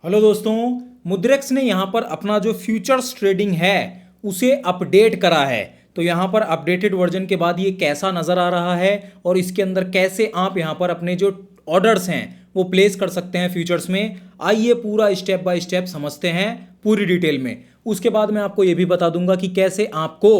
Hello दोस्तों, मुद्रेक्स ने यहाँ पर अपना जो फ्यूचर्स ट्रेडिंग है उसे अपडेट करा है। तो यहाँ पर अपडेटेड वर्जन के बाद ये कैसा नज़र आ रहा है और इसके अंदर कैसे आप यहाँ पर अपने जो ऑर्डर्स हैं वो प्लेस कर सकते हैं फ्यूचर्स में, आइए पूरा स्टेप बाय स्टेप समझते हैं पूरी डिटेल में। उसके बाद मैं आपको ये भी बता दूंगा कि कैसे आपको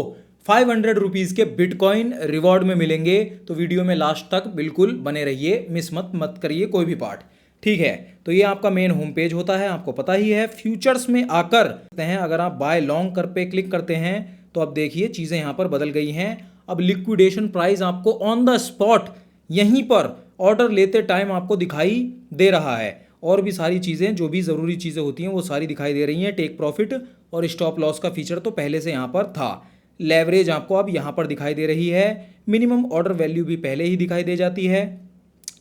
500 रुपीज़ के बिटकॉइन रिवॉर्ड में मिलेंगे। तो वीडियो में लास्ट तक बिल्कुल बने रहिए, मिस मत करिए कोई भी पार्ट। ठीक है, तो ये आपका मेन होम पेज होता है, आपको पता ही है। फ्यूचर्स में आकर हैं, अगर आप बाय लॉन्ग कर पे क्लिक करते हैं तो अब देखिए चीज़ें यहाँ पर बदल गई हैं। अब लिक्विडेशन प्राइस आपको ऑन द स्पॉट यहीं पर ऑर्डर लेते टाइम आपको दिखाई दे रहा है, और भी सारी चीज़ें जो भी ज़रूरी चीज़ें होती हैं वो सारी दिखाई दे रही हैं। टेक प्रॉफिट और स्टॉप लॉस का फीचर तो पहले से यहाँ पर था। लेवरेज आपको अब यहाँ पर दिखाई दे रही है। मिनिमम ऑर्डर वैल्यू भी पहले ही दिखाई दे जाती है,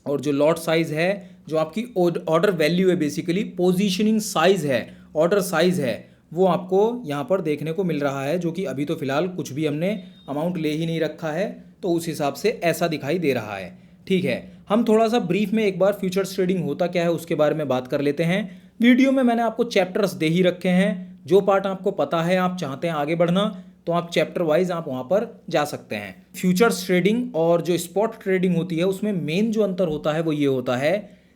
और जो लॉट साइज़ है, जो आपकी ऑर्डर वैल्यू है, बेसिकली पोजीशनिंग साइज़ है, ऑर्डर साइज़ है, वो आपको यहाँ पर देखने को मिल रहा है, जो कि अभी तो फिलहाल कुछ भी हमने अमाउंट ले ही नहीं रखा है, तो उस हिसाब से ऐसा दिखाई दे रहा है। ठीक है, हम थोड़ा सा ब्रीफ में एक बार फ्यूचर्स ट्रेडिंग होता क्या है उसके बारे में बात कर लेते हैं। वीडियो में मैंने आपको चैप्टर्स दे ही रखे हैं, जो पार्ट आपको पता है, आप चाहते हैं आगे बढ़ना तो आप चैप्टर वाइज आप वहाँ पर जा सकते हैं। फ्यूचर्स ट्रेडिंग और जो स्पॉट ट्रेडिंग होती है उसमें मेन जो अंतर होता है वो ये होता है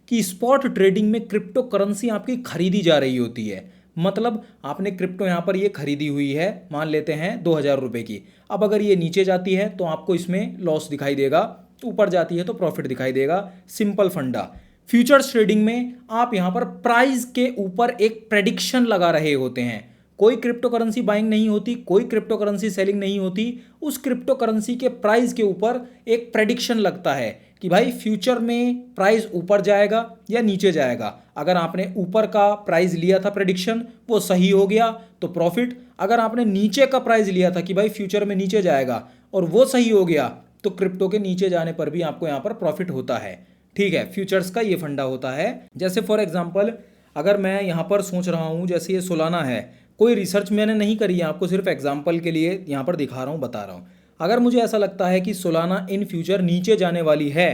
कि स्पॉट ट्रेडिंग में क्रिप्टो करेंसी आपकी खरीदी जा रही होती है। मतलब आपने क्रिप्टो यहाँ पर ये खरीदी हुई है, मान लेते हैं 2000 रुपये की। अब अगर ये नीचे जाती है तो आपको इसमें लॉस दिखाई देगा, ऊपर जाती है तो प्रॉफिट दिखाई देगा। सिंपल फंडा। फ्यूचर्स ट्रेडिंग में आप यहाँ पर प्राइस के ऊपर एक प्रेडिक्शन लगा रहे होते हैं। कोई क्रिप्टो करेंसी बाइंग नहीं होती, कोई क्रिप्टो करेंसी सेलिंग नहीं होती। उस क्रिप्टो करेंसी के प्राइस के ऊपर एक प्रेडिक्शन लगता है कि भाई फ्यूचर में प्राइस ऊपर जाएगा या नीचे जाएगा। अगर आपने ऊपर का प्राइस लिया था प्रेडिक्शन, वो सही हो गया तो प्रॉफिट। अगर आपने नीचे का प्राइस लिया था कि भाई फ्यूचर में नीचे जाएगा और वो सही हो गया तो क्रिप्टो के नीचे जाने पर भी आपको यहाँ पर प्रॉफिट होता है। ठीक है, फ्यूचर्स का ये फंडा होता है। जैसे फॉर एग्जाम्पल अगर मैं यहाँ पर सोच रहा हूँ, जैसे ये सोलाना है, कोई रिसर्च मैंने नहीं करी है, आपको सिर्फ एग्जाम्पल के लिए यहाँ पर दिखा रहा हूँ, बता रहा हूँ। अगर मुझे ऐसा लगता है कि सोलाना इन फ्यूचर नीचे जाने वाली है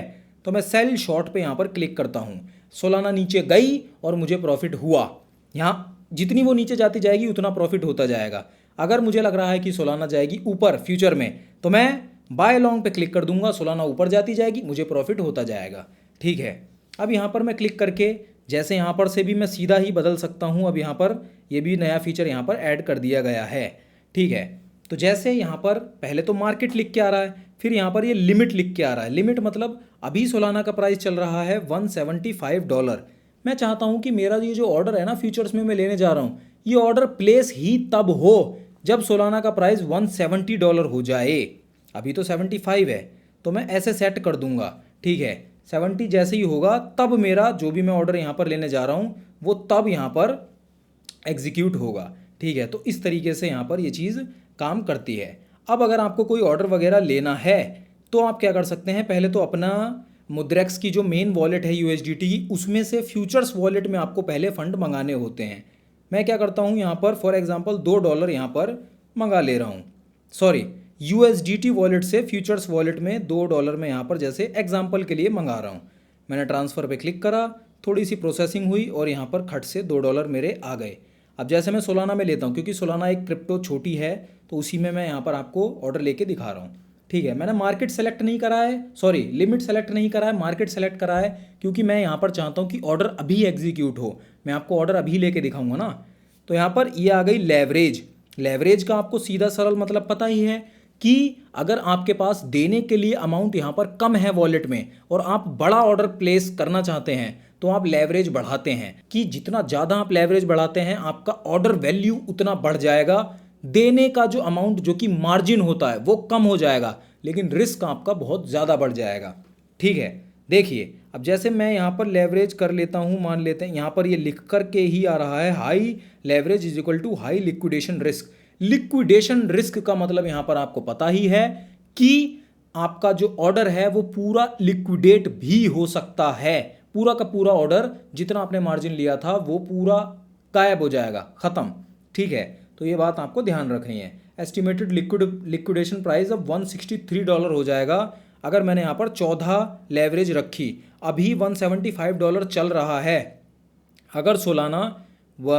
तो मैं सेल शॉर्ट पे यहाँ पर क्लिक करता हूँ। सोलाना नीचे गई और मुझे प्रॉफिट हुआ, यहाँ जितनी वो नीचे जाती जाएगी उतना प्रॉफिट होता जाएगा। अगर मुझे लग रहा है कि सोलाना जाएगी ऊपर फ्यूचर में तो मैं बाय लॉन्ग पे क्लिक कर दूंगा, सोलाना ऊपर जाती जाएगी, मुझे प्रॉफिट होता जाएगा। ठीक है, अब यहाँ पर मैं क्लिक करके जैसे यहाँ पर से भी मैं सीधा ही बदल सकता हूँ। अब यहाँ पर ये भी नया फीचर यहाँ पर ऐड कर दिया गया है। ठीक है, तो जैसे यहाँ पर पहले तो मार्केट लिख के आ रहा है, फिर यहाँ पर ये लिमिट लिख के आ रहा है। लिमिट मतलब अभी सोलाना का प्राइस चल रहा है $175। मैं चाहता हूँ कि मेरा ये जो ऑर्डर है ना फ्यूचर्स में मैं लेने जा रहा हूँ, ये ऑर्डर प्लेस ही तब हो जब सोलाना का प्राइस $170 हो जाए। अभी तो 75 है, तो मैं ऐसे सेट कर दूंगा। ठीक है, 70 जैसे ही होगा तब मेरा जो भी मैं ऑर्डर यहाँ पर लेने जा रहा हूँ वो तब यहाँ पर एग्जीक्यूट होगा। ठीक है, तो इस तरीके से यहाँ पर ये चीज़ काम करती है। अब अगर आपको कोई ऑर्डर वगैरह लेना है तो आप क्या कर सकते हैं, पहले तो अपना मुद्रेक्स की जो मेन वॉलेट है USDT की, उसमें से फ्यूचर्स वॉलेट में आपको पहले फंड मंगाने होते हैं। मैं क्या करता हूँ, यहाँ पर फॉर एग्जांपल $2 यहाँ पर मंगा ले रहा हूँ। सॉरी, USDT वॉलेट से फ्यूचर्स वॉलेट में $2 में यहाँ पर जैसे एग्जांपल के लिए मंगा रहा हूँ। मैंने ट्रांसफ़र पे क्लिक करा, थोड़ी सी प्रोसेसिंग हुई और यहाँ पर खट से $2 मेरे आ गए। अब जैसे मैं सोलाना में लेता हूँ, क्योंकि सोलाना एक क्रिप्टो छोटी है तो उसी में मैं यहाँ पर आपको ऑर्डर लेके दिखा रहा हूँ। ठीक है, मैंने मार्केट सेलेक्ट नहीं करा है, सॉरी लिमिट सेलेक्ट नहीं करा है, मार्केट सेलेक्ट करा है, क्योंकि मैं यहाँ पर चाहता हूँ कि ऑर्डर अभी एग्जीक्यूट हो। मैं आपको ऑर्डर अभी लेके दिखाऊंगा ना। तो यहाँ पर ये आ गई लेवरेज। लेवरेज का आपको सीधा सरल मतलब पता ही है कि अगर आपके पास देने के लिए अमाउंट यहाँ पर कम है वॉलेट में और आप बड़ा ऑर्डर प्लेस करना चाहते हैं तो आप लेवरेज बढ़ाते हैं, कि जितना ज़्यादा आप लेवरेज बढ़ाते हैं आपका ऑर्डर वैल्यू उतना बढ़ जाएगा। देने का जो अमाउंट जो कि मार्जिन होता है वो कम हो जाएगा, लेकिन रिस्क आपका बहुत ज़्यादा बढ़ जाएगा। ठीक है, देखिए अब जैसे मैं यहाँ पर लेवरेज कर लेता हूँ, मान लेते हैं यहाँ पर ये लिख कर के ही आ रहा है high leverage is equal to high liquidation risk. Liquidation risk का मतलब यहाँ पर आपको पता ही है कि आपका जो ऑर्डर है वो पूरा लिक्विडेट भी हो सकता है। पूरा का पूरा ऑर्डर जितना आपने मार्जिन लिया था वो पूरा गायब हो जाएगा, ख़त्म। ठीक है, तो ये बात आपको ध्यान रखनी है। एस्टिमेटेड लिक्विडेशन प्राइस अब $163 हो जाएगा। अगर मैंने यहाँ पर 14 लेवरेज रखी, अभी $175 चल रहा है, अगर सोलाना व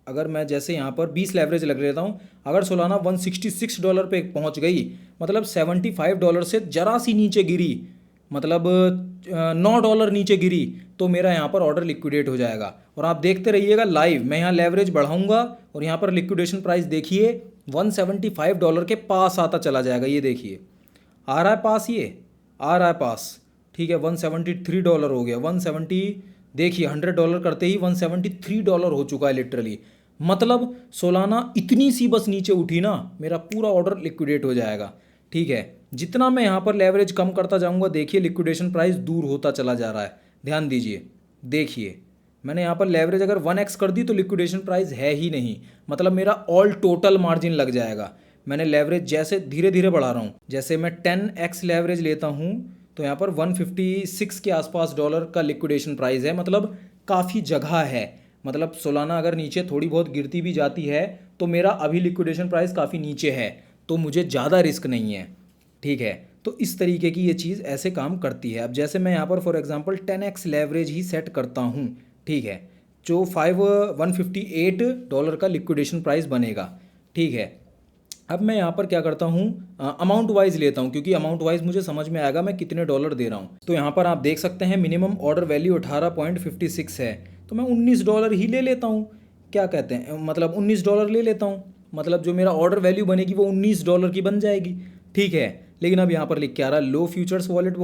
अगर मैं जैसे यहाँ पर 20 लेवरेज लग लेता हूँ, अगर सोलाना $166 पे पहुँच गई, मतलब $75 से जरा सी नीचे गिरी, मतलब $9 नीचे गिरी, तो मेरा यहाँ पर ऑर्डर लिक्विडेट हो जाएगा। और आप देखते रहिएगा लाइव, मैं यहाँ लेवरेज बढ़ाऊंगा और यहाँ पर लिक्विडेशन प्राइस देखिए $175 के पास आता चला जाएगा। ये देखिए आ रहा है पास, ये आ रहा है पास, ठीक है। $173 हो गया, 170, देखिए $100 करते ही $173 हो चुका है लिटरली। मतलब सोलाना इतनी सी बस नीचे उठी ना, मेरा पूरा ऑर्डर लिक्विडेट हो जाएगा, ठीक है। जितना मैं यहाँ पर लेवरेज कम करता जाऊँगा, देखिए लिक्विडेशन प्राइस दूर होता चला जा रहा है। ध्यान दीजिए, देखिए मैंने यहाँ पर लेवरेज अगर 1x कर दी तो लिक्विडेशन प्राइस है ही नहीं, मतलब मेरा ऑल टोटल मार्जिन लग जाएगा। मैंने लेवरेज जैसे धीरे धीरे बढ़ा रहा हूँ, जैसे मैं 10x लेवरेज लेता हूँ तो यहाँ पर 156 के आसपास डॉलर का लिक्विडेशन प्राइस है, मतलब काफ़ी जगह है। मतलब सोलाना अगर नीचे थोड़ी बहुत गिरती भी जाती है तो मेरा अभी लिक्विडेशन प्राइस काफ़ी नीचे है, तो मुझे ज़्यादा रिस्क नहीं है, ठीक है। तो इस तरीके की ये चीज़ ऐसे काम करती है। अब जैसे मैं यहाँ पर for example 10x leverage he set करता हूँ, ठीक है, जो $158 का लिक्विडेशन प्राइस बनेगा, ठीक है। अब मैं यहाँ पर क्या करता हूँ, अमाउंट वाइज लेता हूँ, क्योंकि अमाउंट वाइज मुझे समझ में आएगा मैं कितने डॉलर दे रहा हूँ। तो यहाँ पर आप देख सकते हैं मिनिमम ऑर्डर वैल्यू 18.56 है, तो मैं $19 ही ले लेता हूँ। क्या कहते हैं, मतलब $19 ले लेता हूँ, मतलब जो मेरा ऑर्डर वैल्यू बनेगी वो $19 की बन जाएगी, ठीक है। लेकिन अब यहाँ पर लिख के आ रहा है लो फ्यूचर्स वॉलेट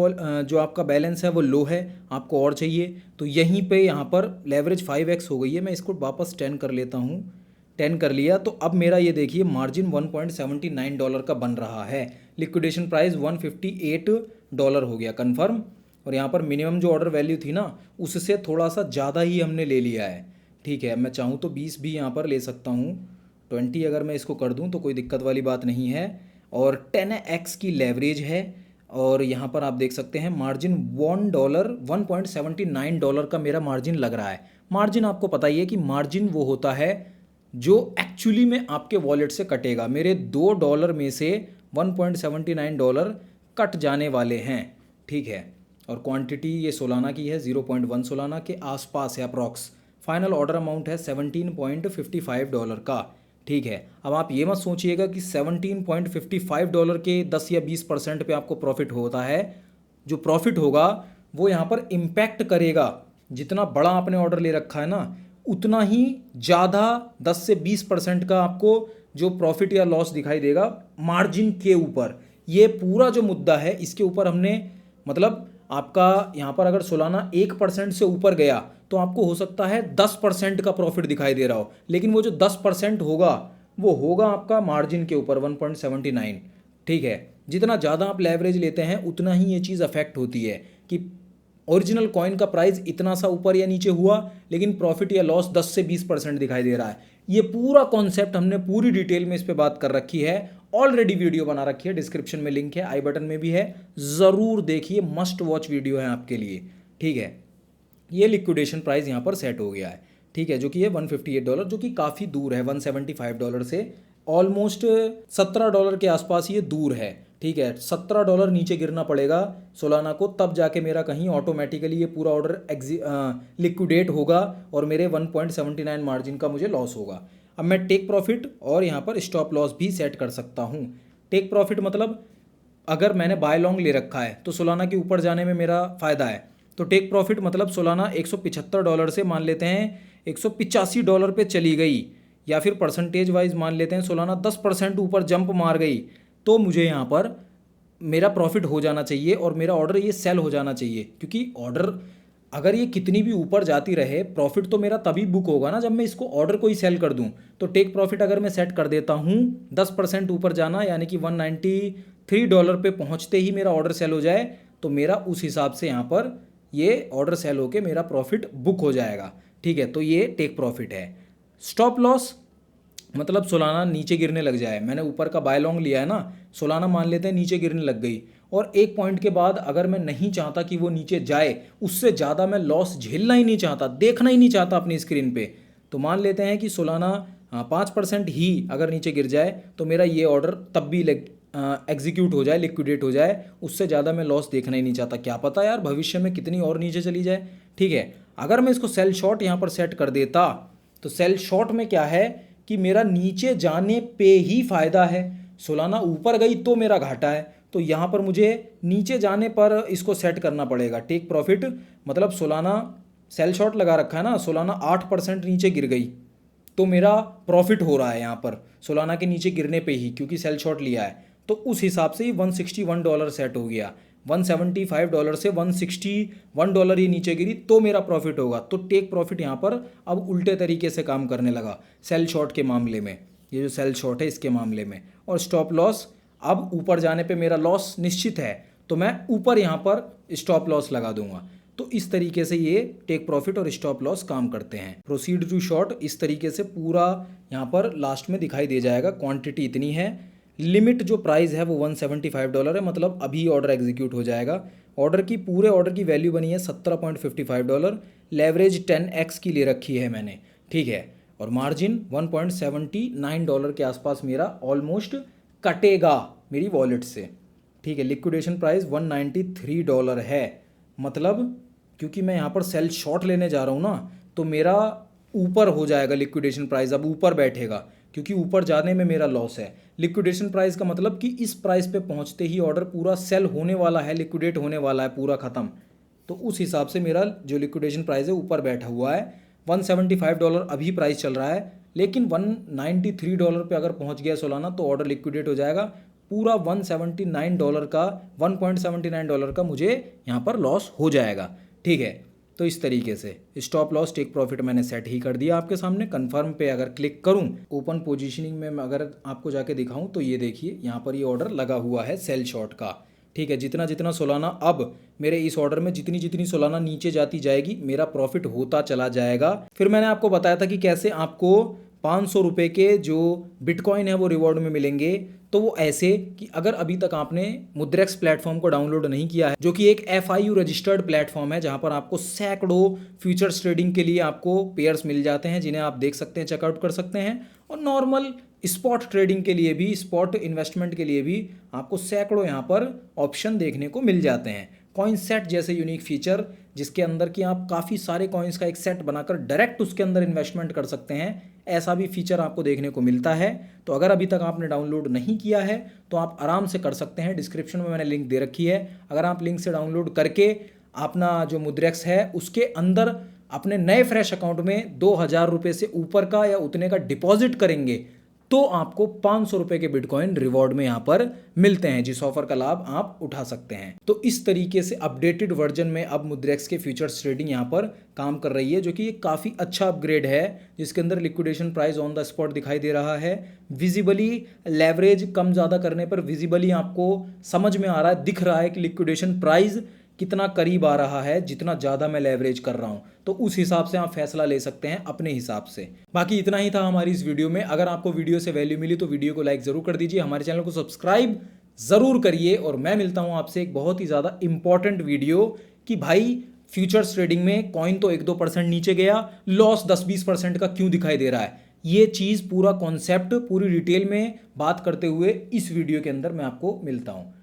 जो आपका बैलेंस है वो लो है, आपको और चाहिए, तो यहीं पे यहाँ पर लेवरेज 5x हो गई है। मैं इसको वापस 10 कर लेता हूँ, 10 कर लिया, तो अब मेरा ये देखिए मार्जिन $1.79 का बन रहा है, लिक्विडेशन प्राइस $158 हो गया कन्फर्म। और यहाँ पर मिनिमम जो ऑर्डर वैल्यू थी ना, उससे थोड़ा सा ज़्यादा ही हमने ले लिया है, ठीक है। मैं चाहूँ तो 20 भी यहाँ पर ले सकता हूँ, 20 अगर मैं इसको कर दूँ तो कोई दिक्कत वाली बात नहीं है। और 10x की लेवरेज है, और यहाँ पर आप देख सकते हैं मार्जिन $1.79 का मेरा मार्जिन लग रहा है। मार्जिन आपको पता ही है कि मार्जिन वो होता है जो एक्चुअली में आपके वॉलेट से कटेगा। मेरे $2 में से $1.79 कट जाने वाले हैं, ठीक है। और क्वांटिटी ये सोलाना की है, 0.1 सोलाना के आसपास है अप्रॉक्स। फाइनल ऑर्डर अमाउंट है $17.55 का, ठीक है। अब आप ये मत सोचिएगा कि $17.55 के 10 या 20% पे आपको प्रॉफिट होता है। जो प्रॉफिट होगा वो यहाँ पर इम्पैक्ट करेगा, जितना बड़ा आपने ऑर्डर ले रखा है ना, उतना ही ज़्यादा 10 से 20% का आपको जो प्रॉफिट या लॉस दिखाई देगा मार्जिन के ऊपर। ये पूरा जो मुद्दा है इसके ऊपर हमने, मतलब आपका यहाँ पर अगर सोलाना 1% से ऊपर गया तो आपको हो सकता है 10% का प्रॉफिट दिखाई दे रहा हो, लेकिन वो जो 10% होगा वो होगा आपका मार्जिन के ऊपर 1.79, ठीक है। जितना ज़्यादा आप लेवरेज लेते हैं उतना ही ये चीज़ अफेक्ट होती है कि ओरिजिनल कॉइन का प्राइस इतना सा ऊपर या नीचे हुआ, लेकिन प्रॉफिट या लॉस 10 से 20% दिखाई दे रहा है। ये पूरा कॉन्सेप्ट हमने पूरी डिटेल में इस पे बात कर रखी है, ऑलरेडी वीडियो बना रखी है, डिस्क्रिप्शन में लिंक है, आई बटन में भी है, ज़रूर देखिए, मस्ट वॉच वीडियो है आपके लिए, ठीक है। ये लिक्विडेशन प्राइस यहाँ पर सेट हो गया है, ठीक है, जो कि है $158, जो कि काफ़ी दूर है $175 से, ऑलमोस्ट $17 के आसपास ये दूर है, ठीक है। $17 नीचे गिरना पड़ेगा सोलाना को, तब जाके मेरा कहीं ऑटोमेटिकली ये पूरा ऑर्डर लिक्विडेट होगा और मेरे 1.79 मार्जिन का मुझे लॉस होगा। अब मैं टेक प्रॉफिट और यहाँ पर स्टॉप लॉस भी सेट कर सकता हूँ। टेक प्रॉफिट मतलब अगर मैंने बाय लॉन्ग ले रखा है तो सोलाना के ऊपर जाने में मेरा फ़ायदा है, तो टेक प्रॉफिट मतलब सोलाना $175 से मान लेते हैं $185 पे चली गई, या फिर परसेंटेज वाइज मान लेते हैं सोलाना 10% ऊपर जंप मार गई, तो मुझे यहाँ पर मेरा प्रॉफिट हो जाना चाहिए और मेरा ऑर्डर ये सेल हो जाना चाहिए। क्योंकि ऑर्डर अगर ये कितनी भी ऊपर जाती रहे, प्रॉफिट तो मेरा तभी बुक होगा ना जब मैं इसको ऑर्डर को ही सेल कर दूं। तो टेक प्रॉफिट अगर मैं सेट कर देता हूँ 10% ऊपर जाना, यानी कि $193 पे पहुँचते ही मेरा ऑर्डर सेल हो जाए, तो मेरा उस हिसाब से यहाँ पर ये ऑर्डर सेल होके मेरा प्रॉफिट बुक हो जाएगा, ठीक है। तो ये टेक प्रॉफिट है। स्टॉप लॉस मतलब सोलाना नीचे गिरने लग जाए, मैंने ऊपर का बाय लॉन्ग लिया है ना, सोलाना मान लेते हैं नीचे गिरने लग गई, और एक पॉइंट के बाद अगर मैं नहीं चाहता कि वो नीचे जाए, उससे ज़्यादा मैं लॉस झेलना ही नहीं चाहता, देखना ही नहीं चाहता अपनी स्क्रीन पे, तो मान लेते हैं कि सोलाना 5% ही अगर नीचे गिर जाए तो मेरा ये ऑर्डर तब भी एग्जीक्यूट हो जाए, लिक्विडेट हो जाए, उससे ज़्यादा मैं लॉस देखना ही नहीं चाहता। क्या पता यार भविष्य में कितनी और नीचे चली जाए, ठीक है। अगर मैं इसको सेल शॉर्ट यहाँ पर सेट कर देता तो सेल शॉर्ट में क्या है कि मेरा नीचे जाने पे ही फ़ायदा है, सोलाना ऊपर गई तो मेरा घाटा है। तो यहाँ पर मुझे नीचे जाने पर इसको सेट करना पड़ेगा। टेक प्रॉफिट मतलब सोलाना सेल शॉर्ट लगा रखा है ना, सोलाना 8% नीचे गिर गई तो मेरा प्रॉफिट हो रहा है यहाँ पर सोलाना के नीचे गिरने पे ही, क्योंकि सेल शॉर्ट लिया है। तो उस हिसाब से ही $161 सेट हो गया। $175 से $161 ये नीचे गिरी तो मेरा प्रॉफिट होगा। तो टेक प्रॉफिट यहाँ पर अब उल्टे तरीके से काम करने लगा सेल शॉर्ट के मामले में, ये जो सेल शॉर्ट है इसके मामले में। और स्टॉप लॉस अब ऊपर जाने पे मेरा लॉस निश्चित है तो मैं ऊपर यहाँ पर स्टॉप लॉस लगा दूंगा। तो इस तरीके से ये टेक प्रॉफिट और स्टॉप लॉस काम करते हैं। प्रोसीड टू शॉर्ट इस तरीके से पूरा यहाँ पर लास्ट में दिखाई दे जाएगा। क्वांटिटी इतनी है, लिमिट जो प्राइस है वो $175 है, मतलब अभी ऑर्डर एग्जीक्यूट हो जाएगा। ऑर्डर की पूरे ऑर्डर की वैल्यू बनी है $17.55, लेवरेज 10x की ले रखी है मैंने, ठीक है। और मार्जिन $1.79 के आसपास मेरा ऑलमोस्ट कटेगा मेरी वॉलेट से, ठीक है। लिक्विडेशन प्राइस $193 है, मतलब क्योंकि मैं यहाँ पर सेल शॉर्ट लेने जा रहा हूँ ना तो मेरा ऊपर हो जाएगा लिक्विडेशन प्राइस, अब ऊपर बैठेगा क्योंकि ऊपर जाने में मेरा लॉस है। लिक्विडेशन प्राइस का मतलब कि इस प्राइस पे पहुँचते ही ऑर्डर पूरा सेल होने वाला है, लिक्विडेट होने वाला है पूरा ख़त्म। तो उस हिसाब से मेरा जो लिक्विडेशन प्राइस है ऊपर बैठा हुआ है। $175 अभी प्राइस चल रहा है, लेकिन $193 पे अगर पहुँच गया सोलाना तो ऑर्डर लिक्विडेट हो जाएगा। पूरा $179 का मुझे यहाँ पर लॉस हो जाएगा, ठीक है। तो इस तरीके से स्टॉप लॉस टेक प्रॉफिट मैंने सेट ही कर दिया आपके सामने। कंफर्म पे अगर क्लिक करूँ, ओपन पोजीशनिंग में मैं अगर आपको जाके दिखाऊँ तो ये देखिए यहाँ पर ये ऑर्डर लगा हुआ है सेल शॉर्ट का, ठीक है। जितना जितना सोलाना अब मेरे इस ऑर्डर में जितनी जितनी सोलाना नीचे जाती जाएगी मेरा प्रॉफिट होता चला जाएगा। फिर मैंने आपको बताया था कि कैसे आपको ₹500 के जो बिटकॉइन है वो रिवॉर्ड में मिलेंगे। तो वो ऐसे कि अगर अभी तक आपने मुद्रेक्स प्लेटफॉर्म को डाउनलोड नहीं किया है, जो कि एक FIU रजिस्टर्ड प्लेटफॉर्म है जहां पर आपको सैकड़ों फ्यूचर्स ट्रेडिंग के लिए आपको पेयर्स मिल जाते हैं जिन्हें आप देख सकते हैं, चेकआउट कर सकते हैं। और नॉर्मल स्पॉट ट्रेडिंग के लिए भी, स्पॉट इन्वेस्टमेंट के लिए भी आपको सैकड़ों यहाँ पर ऑप्शन देखने को मिल जाते हैं। कॉइन सेट जैसे यूनिक फीचर जिसके अंदर कि आप काफ़ी सारे कॉइन्स का एक सेट बनाकर डायरेक्ट उसके अंदर इन्वेस्टमेंट कर सकते हैं, ऐसा भी फीचर आपको देखने को मिलता है। तो अगर अभी तक आपने डाउनलोड नहीं किया है तो आप आराम से कर सकते हैं। डिस्क्रिप्शन में मैंने लिंक दे रखी है, अगर आप लिंक से डाउनलोड करके अपना जो मुद्रेक्स है उसके अंदर अपने नए फ्रेश अकाउंट में $2000 से ऊपर का या उतने का डिपॉजिट करेंगे तो आपको ₹500 के बिटकॉइन रिवॉर्ड में यहाँ पर मिलते हैं, जिस ऑफर का लाभ आप उठा सकते हैं। तो इस तरीके से अपडेटेड वर्जन में अब मुद्रेक्स के फ्यूचर्स ट्रेडिंग यहाँ पर काम कर रही है, जो कि एक काफ़ी अच्छा अपग्रेड है, जिसके अंदर liquidation price on the spot दिखाई दे रहा है। विजिबली लेवरेज कम ज़्यादा करने पर विजिबली आपको समझ में आ रहा है, दिख रहा है कि लिक्विडेशन प्राइस कितना करीब आ रहा है जितना ज़्यादा मैं लेवरेज कर रहा हूँ। तो उस हिसाब से आप फैसला ले सकते हैं अपने हिसाब से। बाकी इतना ही था हमारी इस वीडियो में। अगर आपको वीडियो से वैल्यू मिली तो वीडियो को लाइक ज़रूर कर दीजिए, हमारे चैनल को सब्सक्राइब ज़रूर करिए। और मैं मिलता हूँ आपसे एक बहुत ही ज़्यादा इंपॉर्टेंट वीडियो कि भाई फ्यूचर्स ट्रेडिंग में कॉइन तो 1-2% नीचे गया, लॉस 10-20% का क्यों दिखाई दे रहा है। ये चीज़ पूरा कॉन्सेप्ट पूरी डिटेल में बात करते हुए इस वीडियो के अंदर मैं आपको मिलता हूँ।